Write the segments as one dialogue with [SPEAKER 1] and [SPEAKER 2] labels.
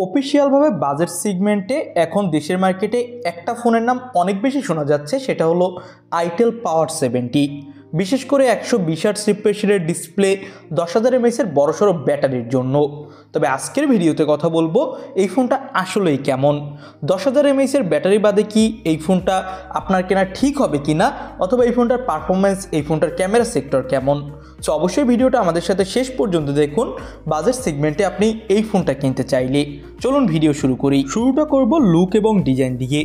[SPEAKER 1] অফিসিয়ালভাবে budget সেগমেন্টে এখন দেশের মার্কেটে একটা ফোনের নাম অনেক বেশি শোনা যাচ্ছে, সেটা হলো আইটেল পাওয়ার 70। বিশেষ করে 120 রিফ্রেশের ডিসপ্লে, 10,000 mAh বড়সড় ব্যাটারির জন্য। তবে আজকের ভিডিওতে কথা বলবো এই ফোনটা আসলেই কেমন, 10,000 mAh ব্যাটারি বাদে কি এই ফোনটা আপনার কেনা ঠিক হবে কি না, অথবা এই ফোনটার পারফরমেন্স, এই ফোনটার ক্যামেরা সেক্টর কেমন। সো অবশ্যই ভিডিওটা আমাদের সাথে শেষ পর্যন্ত দেখুন বাজেট সেগমেন্টে আপনি এই ফোনটা কিনতে চাইলে। চলুন ভিডিও শুরু করি। শুরুটা করব লুক এবং ডিজাইন দিয়ে।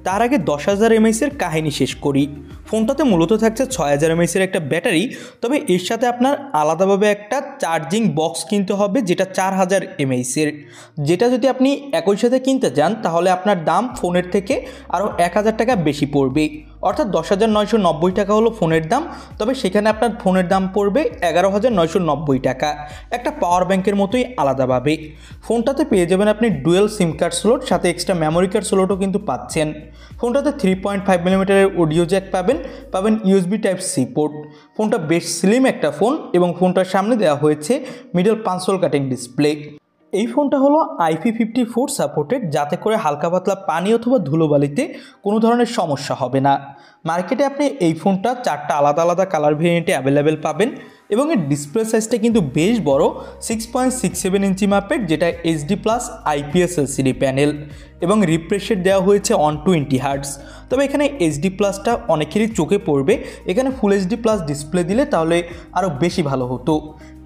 [SPEAKER 1] তার আগে 10,000 mAh কাহিনী শেষ করি। ফোনটাতে মূলত থাকছে 6,000 mAh একটা ব্যাটারি, তবে এর সাথে আপনার আলাদাভাবে একটা চার্জিং বক্স কিনতে হবে যেটা 4,000 mAh, যেটা যদি আপনি একই সাথে কিনতে চান তাহলে আপনার দাম ফোনের থেকে আরও 1,000 টাকা বেশি পড়বে, অর্থাৎ 10,990 টাকা হলো ফোনের দাম। তবে সেখানে আপনার ফোনের দাম পড়বে 11,990 টাকা, একটা পাওয়ার ব্যাংকের মতোই আলাদাভাবে। ফোনটাতে পেয়ে যাবেন আপনি ডুয়েল সিম কার্ড স্লট, সাথে এক্সট্রা মেমোরি কার্ড স্লটও কিন্তু পাচ্ছেন। ফোনটাতে 3.5mm অডিও জ্যাক পাবেন USB Type-C পোর্ট। ফোনটা বেশ স্লিম একটা ফোন এবং ফোনটার সামনে দেওয়া হয়েছে মিডল পাঞ্চল কাটিং ডিসপ্লে। এই ফোনটা হলো IP54 সাপোর্টেড, যাতে করে হালকা পাতলা পানি অথবা ধুলোবালিতে কোনো ধরনের সমস্যা হবে না। মার্কেটে আপনি এই ফোনটা 4টা আলাদা আলাদা কালার ভেরিয়েন্টে অ্যাভেলেবেল পাবেন এবং এর ডিসপ্লে সাইজটা কিন্তু বেশ বড়, 6.67 ইঞ্চি মাপের, যেটা HD+ IPS LCD প্যানেল এবং রিফ্রেশ রেট দেওয়া হয়েছে 120 Hz। তবে এখানে HD+টা অনেকেরই চোখে পড়বে, এখানে ফুল HD+ ডিসপ্লে দিলে তাহলে আরও বেশি ভালো হতো।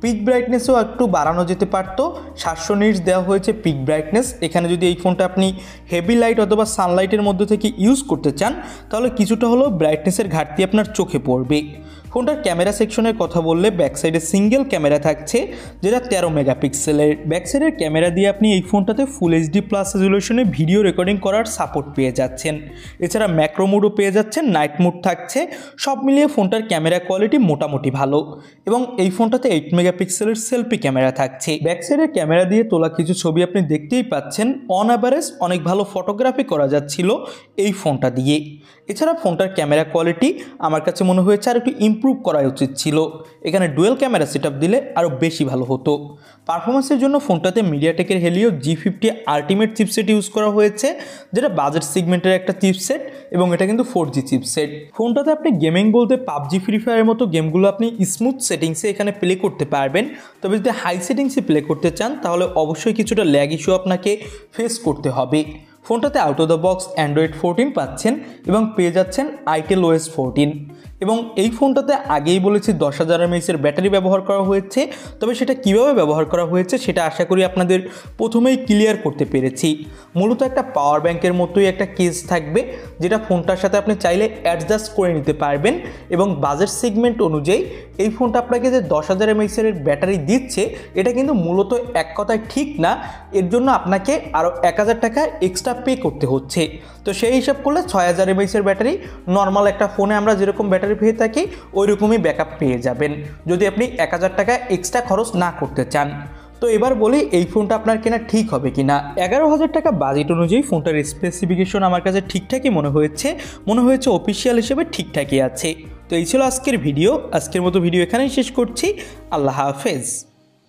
[SPEAKER 1] পিক ব্রাইটনেসও একটু বাড়ানো যেতে পারতো, 700 নিটস দেওয়া হয়েছে পিক ব্রাইটনেস। এখানে যদি এই ফোনটা আপনি হেভি লাইট অথবা সানলাইটের মধ্যে থেকে ইউজ করতে চান তাহলে কিছুটা হলেও ব্রাইটনেসের ঘাটতি আপনার চোখে পড়বে। ফোনটার ক্যামেরা সেকশনের কথা বললে ব্যাক সাইডে সিঙ্গেল ক্যামেরা থাকছে, যেটা 13 মেগাপিক্সেলের। ব্যাক সাইডের ক্যামেরা দিয়ে আপনি এই ফোনটাতে ফুল HD+ রেজলিউশনে ভিডিও রেকর্ডিং করার সাপোর্ট পেয়ে যাচ্ছেন। এছাড়া ম্যাক্রো মোডও পেয়ে যাচ্ছেন, নাইট মোড থাকছে। সব মিলিয়ে ফোনটার ক্যামেরা কোয়ালিটি মোটামুটি ভালো এবং এই ফোনটাতে 8 মেগাপিক্সেলের সেলফি ক্যামেরা থাকছে। ব্যাক সাইডের ক্যামেরা দিয়ে তোলা কিছু ছবি আপনি দেখতেই পাচ্ছেন। অন অ্যাভারেজ অনেক ভালো ফটোগ্রাফি করা যাচ্ছিল এই ফোনটা দিয়ে। এছাড়া ফোনটার ক্যামেরা কোয়ালিটি আমার কাছে মনে হয়েছে আর একটু ইমপ্রুভ করা উচিত ছিল, এখানে ডুয়েল ক্যামেরা সেটআপ দিলে আরও বেশি ভালো হতো। পারফরমেন্সের জন্য ফোনটাতে মিডিয়াটেকের Helio G50 ultimate chipset use করা হয়েছে, যেটা বাজেট সেগমেন্টের একটা চিপসেট এবং এটা কিন্তু 4G চিপসেট। ফোনটাতে আপনি গেমিং বলতে পাবজি, ফ্রি ফায়ারের মতো গেমগুলো আপনি স্মুথ সেটিংসে এখানে প্লে করতে পারবেন। তবে যদি হাই সেটিংসে প্লে করতে চান তাহলে অবশ্যই কিছুটা ল্যাগ ইস্যু আপনাকে ফেস করতে হবে। ফোনটাতে out of the box Android 14 পাচ্ছেন এবং পেয়ে যাচ্ছেন আইটেল OS 14। এবং এই ফোনটাতে আগেই বলেছি 10,000 mAh ব্যাটারি ব্যবহার করা হয়েছে, তবে সেটা কিভাবে ব্যবহার করা হয়েছে সেটা আশা করি আপনাদের প্রথমেই ক্লিয়ার করতে পেরেছি। মূলত একটা পাওয়ার ব্যাংকের মতোই একটা কেস থাকবে, যেটা ফোনটার সাথে আপনি চাইলে অ্যাডজাস্ট করে নিতে পারবেন এবং বাজেট সেগমেন্ট অনুযায়ী এই ফোনটা আপনাকে যে 10,000 mAh ব্যাটারি দিচ্ছে এটা কিন্তু মূলত এক কথায় ঠিক না, এর জন্য আপনাকে আরও 1,000 টাকা এক্সট্রা পে করতে হচ্ছে। তো সেই হিসাব করলে 6,000 mAh ব্যাটারি নর্মাল একটা ফোনে আমরা যেরকম ব্যাটারি পেয়ে থাকি ওই রকমই ব্যাকআপ পেয়ে যাবেন যদি আপনি 1,000 টাকা এক্সট্রা খরচ না করতে চান। তো এবার বলি এই ফোনটা আপনার কেনা ঠিক হবে কি না। 11,000 টাকা বাজেট অনুযায়ী ফোনটার স্পেসিফিকেশন আমার কাছে ঠিকঠাকই মনে হয়েছে অফিসিয়াল হিসেবে ঠিকঠাকই আছে। তো এই ছিল আজকের ভিডিও। আজকের মতো ভিডিও এখানেই শেষ করছি। আল্লাহ হাফেজ।